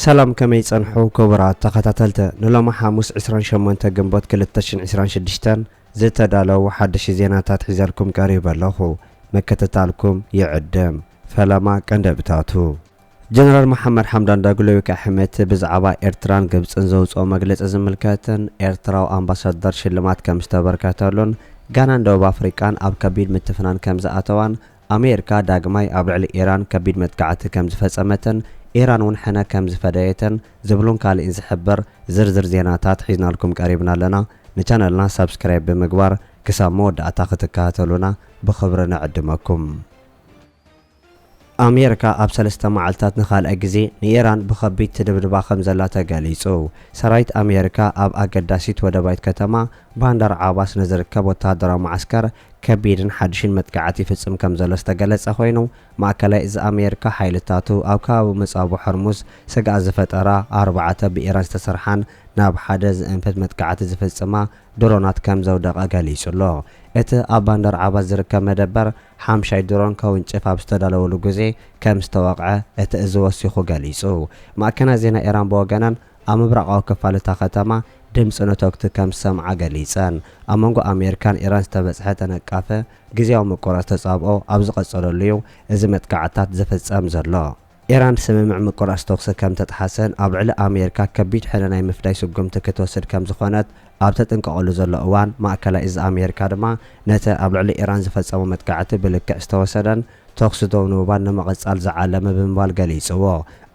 سلام كما يصنحوا كبرات تخاتلته نلوم حاموس 28 جنبات 2026 زتدالو حدش زيناتات حزالكم قريب اللهو مكتتالكم يعدم فلما كندبتاتو جنرال محمد حمدان داغلو كحمت بزعبا ايرتران ግብጽን ዘውጽኦ መግለጽ ዝምልከትን ኤርትራው አምባሳደር ሽልማት ከም ዝተበርካተሉን ጋናን ደቡብ አፍሪካን ኣብ ከቢድ ምትፍናን ከም ዝኣተዋን አሜሪካ ዳግማይ ኣብ ልዕሊ ኢራን ከቢድ መጥቃዕቲ ከም ዝፈጸመትን ኢራን ውን ሕነ ከም ዝፈደየትን ዝብሉን ካልእን ዝሕብር ዝርዝር ዜናታት ሒዝናልኩም ቀሪብና ኣለና ንቻነልና ሰብስክራይብ ብምግባር ክሳብ መወዳእታ ክትከታተሉና ብኽብሪ ንዕድመኩም አሜሪካ ኣብ 3 መዓልታት ንኻልእ ግዜ ንኢራን ብኸቢድ ትድብድባ ከም ዘላ ተገሊጹ ሰራዊት አሜሪካ ኣብ ኣገዳሲት ወደባይት ከተማ ባንዳር ዓባስ ንዝርከብ ወተሃደራዊ ማዕስከር ከቢድን ሓድሽን መጥቃዕቲ ይፍጽም ከም ዘሎ ዝተገለጸ ኮይኑ ማእከላይ እዚ አሜሪካ ሓይልታቱ ኣብ ከባቢ መጻቡ ሕርሙዝ ስጋእ ዝፈጠራ 4 ብኢራን ዝተሰርሓን ናብ ሓደ ዝእንፈት መጥቃዕቲ ዝፍጽማ ድሮናት ከም ዘውደቐ ገሊጹሎ እቲ ኣብ ባንዳር ዓባስ ዝርከብ መደበር ሓምሻይ ድሮን ከውንጭፍ ኣብ ዝተዳለወሉ ግዜ ከም ዝተወቕዐ እቲ እዚ ወሲኹ ገሊጹ ማእከናት ዜና ኢራን ብወገነን ኣብ ምብራቃዊ ክፋል እታ ከተማ ድምፂ ነተክቲ ከም ሰምዓ ገሊፀን ኣብ መንጎ አሜሪካን ኢራን ዝተበፅሐ ተነቃፈ ግዜያዊ ምቁራፅ ተጻብኦ ኣብ ዝቐጸለሉ እዩ እዚ መጥቃዕታት ዝፍጸም ዘሎ ኢራን ስምምዕ ምቁራፅ ተኩሲ ከም ተጣሓሰን ኣብ ልዕሊ አሜሪካ ከቢድ ሕለናይ ምፍዳይ ስጉምቲ ክትወስድ ከም ዝኾነት ኣብ ተጥንቀቐሉ ዘሎ እዋን ማእከላይ እዚ አሜሪካ ድማ ነቲ ኣብ ልዕሊ ኢራን ዝፈጸሙ መጥቃዕቲ ብልክዕ ዝተወሰደን ተኩሲ ደው ንምባል ንመቐጻል ዝዓለመ ብምባል ገሊጽዎ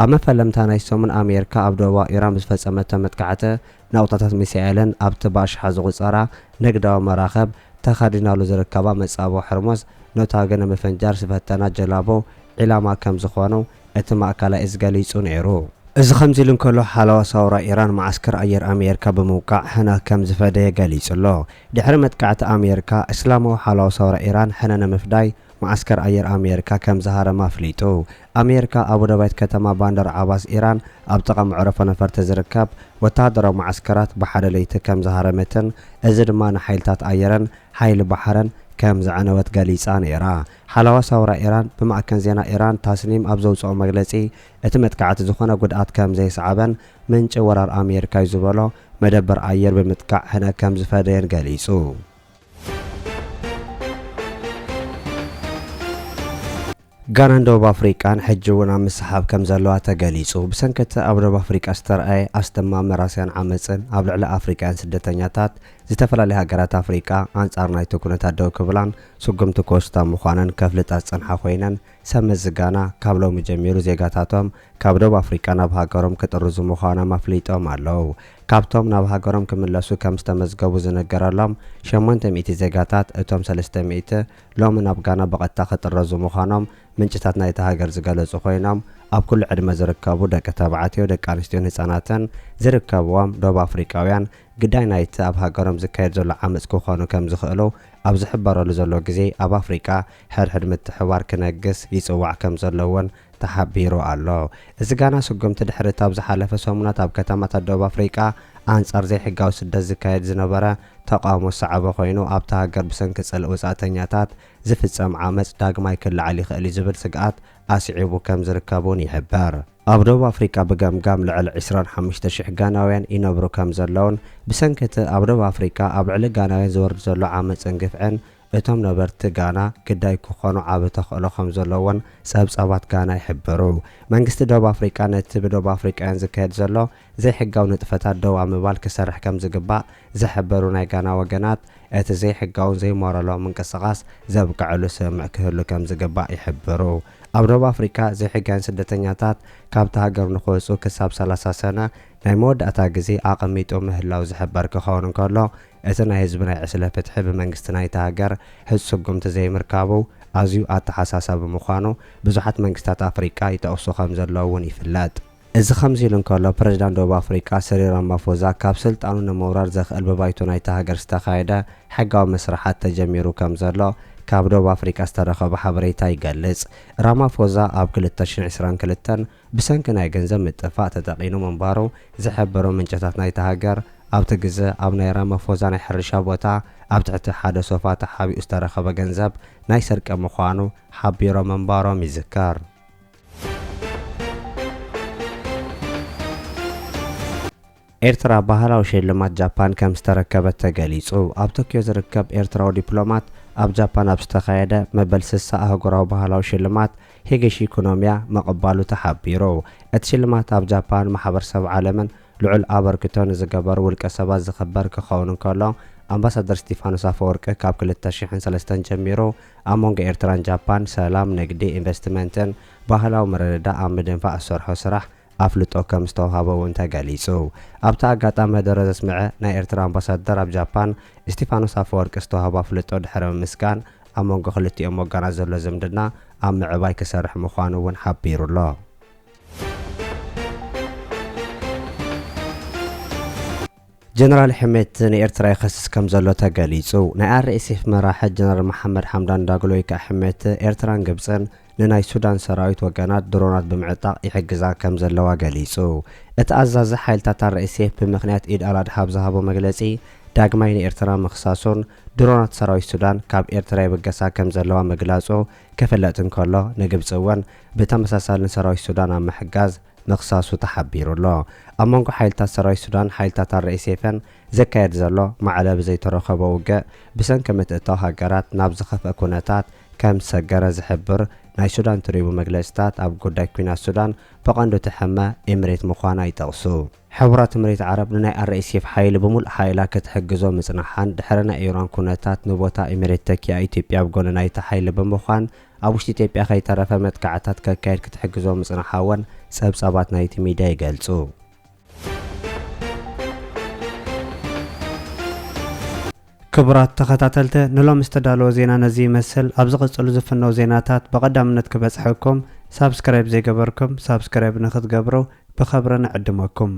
ኣብ መፈለምታ ናይ ሰሙን አሜሪካ ኣብ ደቡባዊ ኢራን ዝፈጸመቶ መጥቃዕቲ ናውጣታት ሚሳኤልን ኣብቲ ባሽሓ ዝቑፀራ ንግዳዊ መራኸብ ተኸዲናሉ ዝርከባ መጻቦ ሕርሙዝ ነታገነ መፈንጃር ዝፈተና ጀላቦ ዒላማ ከም ዝኾኑ እቲ ማእከላይ እዚ ገሊጹ ነይሩ እዚ ከምዚ ኢሉ እንከሎ ሓለዋ ሳውራ ኢራን ማዕስከር ኣየር አሜሪካ ብምውቃዕ ሕነ ከም ዝፈደየ ገሊጹሎ ድሕሪ መጥቃዕቲ አሜሪካ እስላማዊ ሓለዋ ሳውራ ኢራን ሕነ ንምፍዳይ معسكر أير أمريكا كم زهر ما فليتو أمريكا أبو دبيت كتما باندر عباس إيران أبتقى معرفة نفر تزركب وتادر معسكرات بحر ليت كم زهر متن أزد ما نحيلتات أيران حيل بحرن كم زعنوت جاليسان إيران حلوة صورة إيران بمعكن زينا إيران تسليم أبزوج أو مجلسي اتمت كعت زخنا قدات كم زي صعبا من جورار أمريكا يزبلو مدبر أير بمتكع هنا كم زفادين جاليسو ጋናን ደቡብ አፍሪካን ሕጅውን ኣብ ምስሓብ ከም ዘለዋ ተገሊጹ ብሰንከተ ኣብ ደቡብ አፍሪካ ዝተርኣየ ኣስተማሚ ራስያን ዓመፅን ኣብ ልዕሊ አፍሪካውያን ስደተኛታት ዝተፈላለዩ ሃገራት አፍሪካ አንጻር ናይቲ ኩነታት ደው ክብላን ስጉምቲ ኮስታ ምዃነን ከፍልጣት ፀንሓ ኮይነን ሰመዝ ጋና ካብ ሎሚ ጀሚሩ ዜጋታቶም ካብ ደቡብ አፍሪካ ናብ ሃገሮም ክጥርዙ ምዃኖም ኣፍሊጦም ኣለው ካብቶም ናብ ሃገሮም ክምለሱ ከም ዝተመዝገቡ ዝነገረሎም 800 ዜጋታት እቶም 300 ሎሚ ናብ ጋና በቐጥታ ክጥረዙ ምዃኖም ምንጭታት ናይቲ ሃገር ዝገለጹ ኮይኖም ኣብ ኩሉ ዕድመ ዝርከቡ ደቂ ተባዕትዮ ደቂ ኣንስትዮን ህጻናትን ዝርከብዎም ደቡብ አፍሪካውያን ግዳይ ናይቲ ኣብ ሃገሮም ዝካየድ ዘሎ ዓመፅ ክኾኑ ከም ዝኽእሉ ኣብ ዝሕበረሉ ዘሎ ግዜ ኣብ አፍሪካ ሕድሕድ ምትሕባር ክነግስ ይጽዋዕ ከም ዘለዎን ተሓቢሩ ኣሎ እዚ ጋና ስጉምቲ ድሕሪ ኣብ ዝሓለፈ ሰሙናት ኣብ ከተማታት ደቡብ አፍሪካ አንጻር ዘይሕጋዊ ስደት ዝካየድ ዝነበረ ተቃውሞ ሰዓበ ኮይኑ ኣብታ ሃገር ብሰንኪ ጽልእ ወጻእተኛታት ዝፍጸም ዓመፅ ዳግማይ ክለዓል ይኽእል ዝብል ስግኣት ኣስዒቡ ከም ዝርከቡን ይሕበር ኣብ ደቡብ አፍሪካ ብገምጋም ልዕሊ 25000 ጋናውያን ይነብሩ ከም ዘለውን ብሰንኪቲ ኣብ ደቡብ አፍሪካ ኣብ ልዕሊ ጋናውያን ዝወርድ ዘሎ ዓመፅን ግፍዕን እቶም ነበርቲ ጋና ግዳይ ክኾኑ ዓብ ተኽእሎ ከም ዘለዎን ጸብጻባት ጋና ይሕብሩ መንግስቲ ደቡብ አፍሪካ ነቲ ብደቡብ አፍሪካውያን ዝካየድ ዘሎ ዘይሕጋዊ ንጥፈታት ደው ምባል ክሰርሕ ከም ዝግባእ ዝሕበሩ ናይ ጋና ወገናት እቲ ዘይሕጋውን ዘይሞራላዊ ምንቅስቓስ ዘብቅዕሉ ስምዕ ክህሉ ከም ዝግባእ ይሕብሩ ኣብ ደቡብ አፍሪካ ዘይሕጋውያን ስደተኛታት ካብቲ ሃገር ንኽወፁ ክሳብ 30 ሰነ ናይ መወዳእታ ግዜ ኣቐሚጡ ምህላው ዝሕበር ክኸውን እንከሎ እቲ ናይ ህዝቢ ናይ ዕስለ ፍትሒ ብመንግስቲ ናይቲ ሃገር ሕዚ ስጉምቲ ዘይምርካቡ ኣዝዩ ኣተሓሳሳቢ ምዃኑ ብዙሓት መንግስታት አፍሪካ ይጠቕሱ ከም ዘለዉ እውን ይፍለጥ እዚ ከምዚ ኢሉ እንከሎ ፕረዚዳንት ደቡብ አፍሪካ ሲሪል ራማፎዛ ካብ ስልጣኑ ንምውራር ዘኽእል ብባይቶ ናይቲ ሃገር ዝተኻየደ ሕጋዊ መስራሓት ተጀሚሩ ከም ዘሎ ካብ ደቡብ አፍሪካ ዝተረኸበ ሓበሬታ ይገልጽ ራማፎዛ ኣብ 2022 ብሰንኪ ናይ ገንዘብ ምጥፋእ ተጠቒሙ ምንባሩ ዝሕብሩ ምንጭታት ናይቲ ሃገር ኣብቲ ግዜ ኣብ ናይ ራማፎዛ ናይ ሕርሻ ቦታ ኣብ ትሕቲ ሓደ ሶፋ ተሓቢኡ ዝተረኸበ ገንዘብ ናይ ሰርቀ ምዃኑ ሓቢሮም ምንባሮም ይዝከር ኤርትራ ባህላዊ ሽልማት ጃፓን ከም ዝተረከበት ተገሊጹ። ኣብ ቶኪዮ ዝርከብ ኤርትራዊ ዲፕሎማት ኣብ ጃፓን ኣብ ዝተኻየደ መበል 60 ኣህጉራዊ ባህላዊ ሽልማት ሄጌሺ ኢኮኖሚያ መቕባሉ ተሓቢሩ። እቲ ሽልማት ኣብ ጃፓን ማሕበረሰብ ዓለምን ልዑል ኣበርክቶ ንዝገበሩ ውልቀ ሰባት ዝኽበር ክኸውን እንከሎ ኣምባሳደር ስቲፋኖስ ኣፈወርቂ ካብ 2003 ጀሚሩ ኣብ መንጎ ኤርትራን ጃፓን ሰላም፣ ንግዲ፣ ኢንቨስትመንትን ባህላዊ ምርድዳእ ኣብ ምድንፋዕ ዝሰርሖ ስራሕ ኣፍልጦ ከም ዝተዋሃበ እውን ተገሊጹ። ኣብቲ ኣጋጣሚ መደረ ዘስምዐ ናይ ኤርትራ ኣምባሳደር ኣብ ጃፓን ስቲፋኖስ ኣፈወርቂ ዝተዋሃበ ኣፍልጦ ድሕሪ ምምስጋን ኣብ መንጎ ክልቲኦም ወገናት ዘሎ ዝምድና ኣብ ምዕባይ ክሰርሕ ምዃኑ እውን ሓቢሩሎ። ጀነራል ሕሜት ንኤርትራ ይኸስስ ከም ዘሎ ተገሊጹ። ናይ RSF መራሒ ጀነራል መሐመድ ሓምዳን ዳግሎ ይካ ሕሜት ኤርትራን ግብፅን ንናይ ሱዳን ሰራዊት ወገናት ድሮናት ብምዕጣቕ ይሕግዛ ከም ዘለዋ ገሊጹ። እቲ ኣዛዚ ሓይልታት RSF ብምኽንያት ኢድ ኣልኣድሓ ዝሃቦ መግለጺ ዳግማይ ንኤርትራ ምኽሳሱን ድሮናት ሰራዊት ሱዳን ካብ ኤርትራ ይብገሳ ከም ዘለዋ ምግላጹ ክፍለጥ እንከሎ ንግብፂ እውን ብተመሳሳሊ ንሰራዊት ሱዳን ኣብ ምሕጋዝ ምኽሳሱ ተሓቢሩሎ። ኣብ መንጎ ሓይልታት ሰራዊት ሱዳን ሓይልታት RSFን ዘካየድ ዘሎ ማዕለብ ዘይተረኸበ ውግእ ብሰንኪ ምትእታው ሃገራት ናብ ዝኸፍአ ኩነታት ከም ሰገረ ዝሕብር ናይ ሱዳን ትሪቡ መግለጽታት ኣብ ጉዳይ ኩናት ሱዳን ብቐንዱ ትሕመ ኤምሬት ምዃና ይጠቕሱ። ሕቡራት ኤምሬት ዓረብ ንናይ RSF ሓይሊ ብምሉእ ሓይላ ክትሕግዞ ምጽናሓን ድሕሪ ናይ ኢራን ኩነታት ንቦታ ኤምሬት ተኪያ ኢትዮጵያ ብጎኒ ናይቲ ሓይሊ ብምዃን ኣብ ውሽጢ ኢትዮጵያ ከይተረፈ መጥቃዕታት ከካየድ ክትሕግዞ ምጽናሓ እውን ጸብጻባት ናይቲ ሚድያ ይገልጹ። ክቡራት ተኸታተልቲ ንሎም ዝተዳለወ ዜና ነዚ ይመስል። ኣብ ዝቕጽሉ ዝፍነው ዜናታት ብቐዳምነት ክበጽሐኩም ሳብስክራይብ ዘይገበርኩም ሳብስክራይብ ንኽትገብሩ ብኸብሪ ንዕድመኩም።